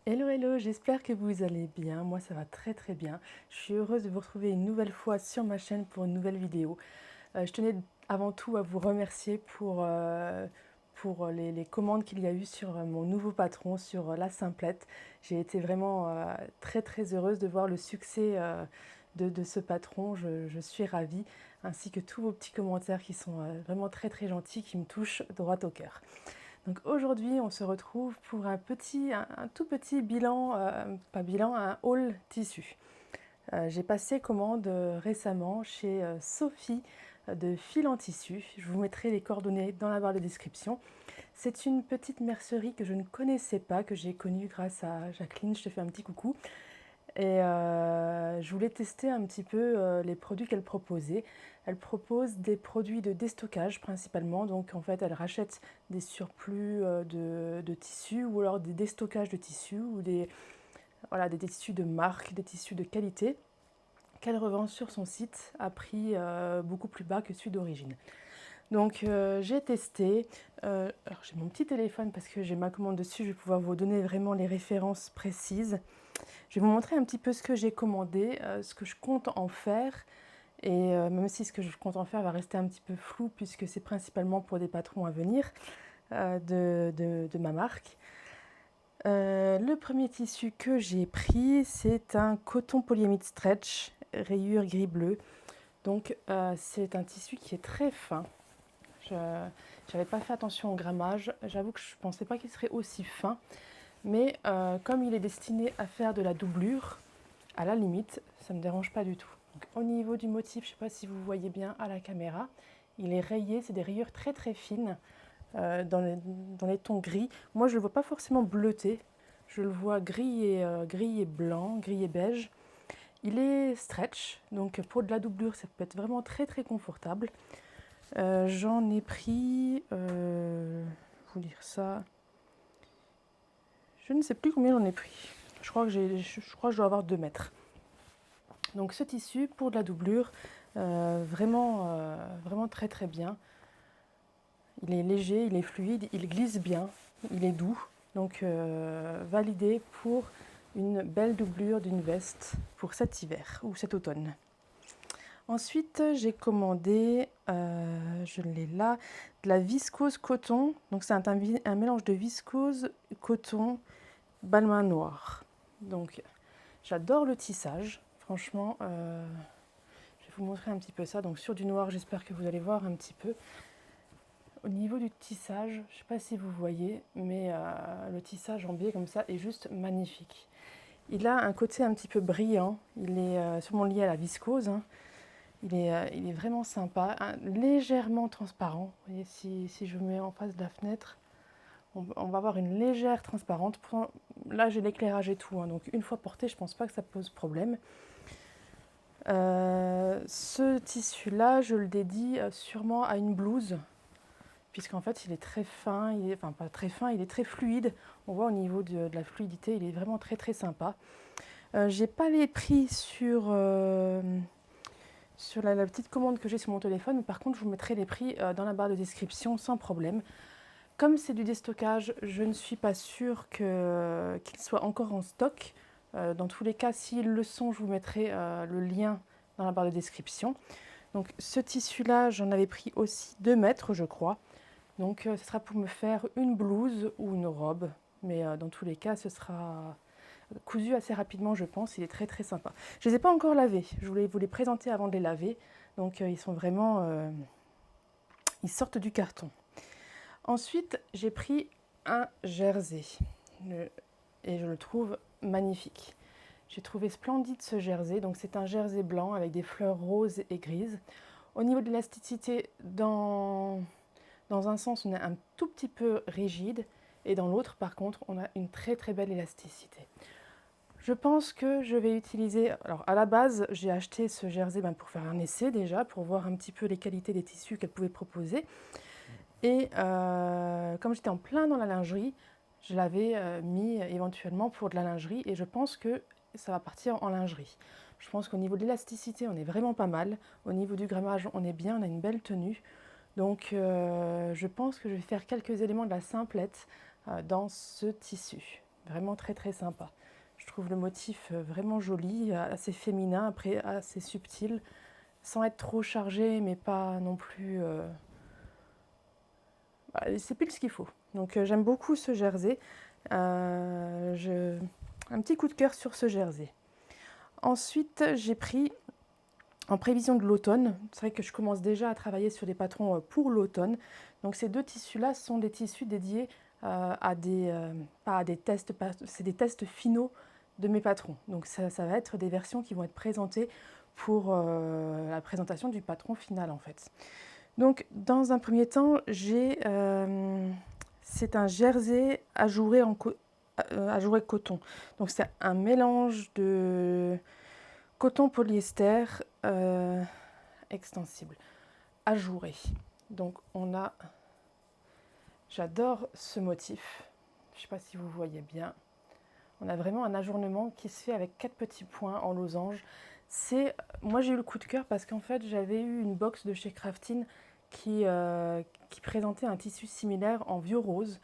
Hello, hello, j'espère que vous allez bien. Moi, ça va très très bien. Je suis heureuse de vous retrouver une nouvelle fois sur ma chaîne pour une nouvelle vidéo. Je tenais avant tout à vous remercier pour les commandes qu'il y a eu sur mon nouveau patron, sur la Simplette. J'ai été vraiment très très heureuse de voir le succès de ce patron. Je suis ravie, ainsi que tous vos petits commentaires qui sont vraiment très très gentils, qui me touchent droit au cœur. Donc aujourd'hui, on se retrouve pour un tout petit bilan, pas bilan, un haul tissu. J'ai passé commande récemment chez Sophie de Fil en Tissu. Je vous mettrai les coordonnées dans la barre de description. C'est une petite mercerie que je ne connaissais pas, que j'ai connue grâce à Jacqueline. Je te fais un petit coucou. Et je voulais tester un petit peu les produits qu'elle proposait. Elle propose des produits de déstockage principalement, donc en fait elle rachète des surplus de tissus ou alors des déstockages de tissus ou voilà, des tissus de marque, des tissus de qualité qu'elle revend sur son site à prix beaucoup plus bas que celui d'origine. Donc j'ai testé, alors j'ai mon petit téléphone parce que j'ai ma commande dessus, je vais pouvoir vous donner vraiment les références précises. Je vais vous montrer un petit peu ce que j'ai commandé, ce que je compte en faire, et même si ce que je compte en faire va rester un petit peu flou puisque c'est principalement pour des patrons à venir de ma marque. Le premier tissu que j'ai pris, c'est un coton polyamide stretch, rayure gris-bleu. Donc c'est un tissu qui est très fin. Je n'avais pas fait attention au grammage, j'avoue que je ne pensais pas qu'il serait aussi fin. Mais comme il est destiné à faire de la doublure, à la limite, ça ne me dérange pas du tout. Donc, au niveau du motif, je ne sais pas si vous voyez bien à la caméra, il est rayé, c'est des rayures très très fines dans les tons gris. Moi, je ne le vois pas forcément bleuté, je le vois gris et blanc, gris et beige. Il est stretch, donc pour de la doublure, ça peut être vraiment très très confortable. J'en ai pris, vous dire ça, je ne sais plus combien j'en ai pris. Je crois que je dois avoir 2 mètres. Donc ce tissu pour de la doublure, vraiment très très bien. Il est léger, il est fluide, il glisse bien, il est doux. Donc validé pour une belle doublure d'une veste pour cet hiver ou cet automne. Ensuite, j'ai commandé, je l'ai là, de la viscose coton. Donc c'est un mélange de viscose, coton, balmain noir. Donc j'adore le tissage, franchement. Je vais vous montrer un petit peu ça. Donc sur du noir, j'espère que vous allez voir un petit peu. Au niveau du tissage, je ne sais pas si vous voyez, mais le tissage en biais comme ça est juste magnifique. Il a un côté un petit peu brillant. Il est sûrement lié à la viscose. Hein. Il est vraiment sympa, légèrement transparent. Vous voyez, si je mets en face de la fenêtre, on va avoir une légère transparente. Là, j'ai l'éclairage et tout. Hein, donc une fois porté, je ne pense pas que ça pose problème. Ce tissu-là, je le dédie sûrement à une blouse, puisqu'en fait, il est très fin, enfin pas très fin, il est très fluide. On voit au niveau de la fluidité, il est vraiment très très sympa. J'ai pas les prix sur la petite commande que j'ai sur mon téléphone, mais par contre, je vous mettrai les prix dans la barre de description sans problème. Comme c'est du déstockage, je ne suis pas sûre qu'il soit encore en stock. Dans tous les cas, s'ils le sont, je vous mettrai le lien dans la barre de description. Donc ce tissu-là, j'en avais pris aussi 2 mètres, je crois. Donc ce sera pour me faire une blouse ou une robe. Mais dans tous les cas, ce sera cousu assez rapidement, je pense. Il est très très sympa. Je ne les ai pas encore lavés. Je voulais vous les présenter avant de les laver. Donc ils sont vraiment... ils sortent du carton. Ensuite, j'ai pris un jersey et je le trouve magnifique. J'ai trouvé splendide ce jersey. Donc c'est un jersey blanc avec des fleurs roses et grises. Au niveau de l'élasticité, dans un sens, on est un tout petit peu rigide et dans l'autre, par contre, on a une très très belle élasticité. Je pense que je vais utiliser... Alors à la base, j'ai acheté ce jersey pour faire un essai déjà, pour voir un petit peu les qualités des tissus qu'elle pouvait proposer. Et comme j'étais en plein dans la lingerie, je l'avais mis éventuellement pour de la lingerie et je pense que ça va partir en lingerie. Je pense qu'au niveau de l'élasticité, on est vraiment pas mal. Au niveau du grammage, on est bien, on a une belle tenue. Donc je pense que je vais faire quelques éléments de la simplette dans ce tissu. Vraiment très très sympa. Je trouve le motif vraiment joli, assez féminin, après assez subtil, sans être trop chargé, mais pas non plus... c'est pile ce qu'il faut. Donc j'aime beaucoup ce jersey. Un petit coup de cœur sur ce jersey. Ensuite, j'ai pris, en prévision de l'automne, c'est vrai que je commence déjà à travailler sur des patrons pour l'automne. Donc ces deux tissus-là sont des tissus dédiés à des, pas à des tests, c'est des tests finaux de mes patrons. Donc ça va être des versions qui vont être présentées pour la présentation du patron final en fait. Donc dans un premier temps, c'est un jersey ajouré coton. Donc c'est un mélange de coton polyester extensible, ajouré. Donc j'adore ce motif. Je ne sais pas si vous voyez bien. On a vraiment un ajournement qui se fait avec 4 petits points en losange. Moi j'ai eu le coup de cœur parce qu'en fait j'avais eu une box de chez Craftin qui présentait un tissu similaire en vieux rose.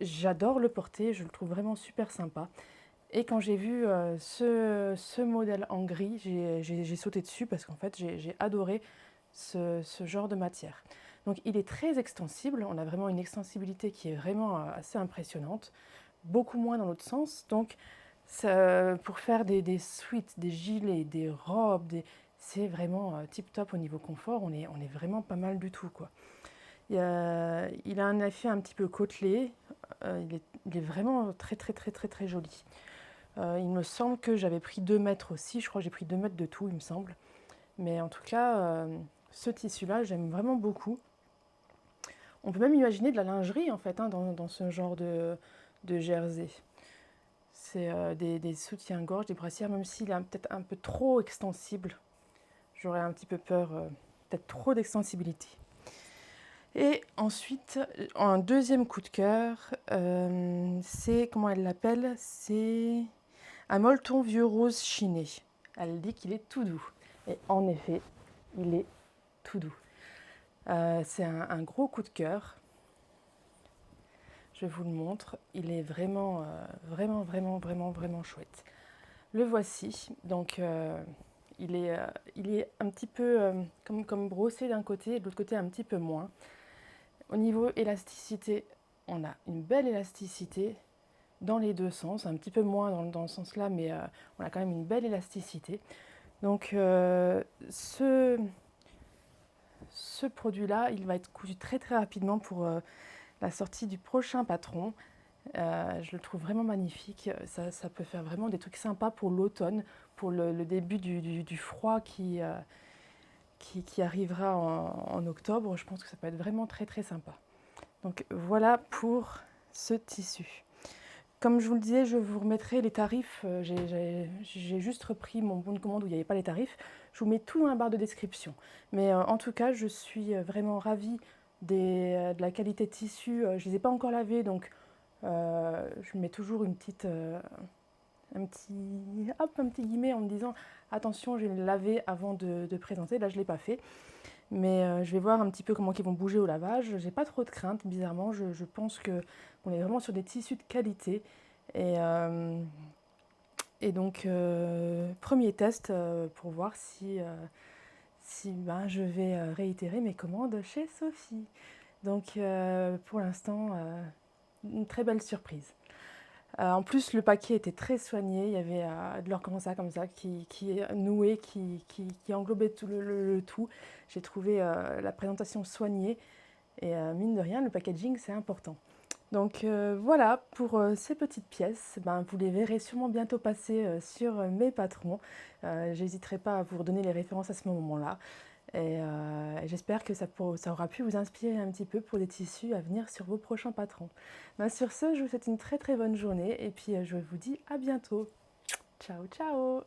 J'adore le porter, je le trouve vraiment super sympa. Et quand j'ai vu ce modèle en gris, j'ai sauté dessus parce qu'en fait j'ai adoré ce genre de matière. Donc il est très extensible, on a vraiment une extensibilité qui est vraiment assez impressionnante, beaucoup moins dans l'autre sens. Donc pour faire des sweats, des gilets, des robes, c'est vraiment tip top au niveau confort, on est vraiment pas mal du tout, quoi. Il a un effet un petit peu côtelé, il est vraiment très très très très très joli. Il me semble que j'avais pris 2 mètres aussi, je crois que j'ai pris 2 mètres de tout, il me semble. Mais en tout cas, ce tissu-là, j'aime vraiment beaucoup. On peut même imaginer de la lingerie en fait hein, dans ce genre de jersey. C'est des soutiens-gorge, des brassières, même s'il est peut-être un peu trop extensible. J'aurais un petit peu peur, peut-être trop d'extensibilité. Et ensuite, un deuxième coup de cœur, c'est, comment elle l'appelle? C'est un molleton vieux rose chiné. Elle dit qu'il est tout doux. Et en effet, il est tout doux. C'est un gros coup de cœur. Je vous le montre. Il est vraiment, vraiment, vraiment, vraiment, vraiment chouette. Le voici. Donc, il est un petit peu comme brossé d'un côté et de l'autre côté un petit peu moins. Au niveau élasticité, on a une belle élasticité dans les deux sens, un petit peu moins dans le sens là, mais on a quand même une belle élasticité. Donc ce produit-là, il va être cousu très très rapidement pour la sortie du prochain patron. Je le trouve vraiment magnifique. Ça peut faire vraiment des trucs sympas pour l'automne, pour le début du froid qui arrivera en octobre. Je pense que ça peut être vraiment très très sympa. Donc voilà pour ce tissu. Comme je vous le disais, je vous remettrai les tarifs. J'ai juste repris mon bon de commande où il n'y avait pas les tarifs. Je vous mets tout dans la barre de description. Mais en tout cas, je suis vraiment ravie de la qualité de tissu. Je ne les ai pas encore lavés, donc je mets toujours un petit guillemet en me disant attention, je vais le laver avant de présenter. Là, je ne l'ai pas fait. Mais je vais voir un petit peu comment ils vont bouger au lavage. J'ai pas trop de crainte, bizarrement. Je pense qu'on est vraiment sur des tissus de qualité. Et donc, premier test pour voir si je vais réitérer mes commandes chez Sophie. Donc, pour l'instant, une très belle surprise. En plus, le paquet était très soigné. Il y avait de l'or comme ça, qui nouait, qui englobait tout le tout. J'ai trouvé la présentation soignée. Et mine de rien, le packaging, c'est important. Donc voilà, pour ces petites pièces, vous les verrez sûrement bientôt passer sur mes patrons. J'hésiterai pas à vous redonner les références à ce moment-là. Et j'espère que ça aura pu vous inspirer un petit peu pour des tissus à venir sur vos prochains patrons. Sur ce, je vous souhaite une très très bonne journée et puis je vous dis à bientôt. Ciao, ciao!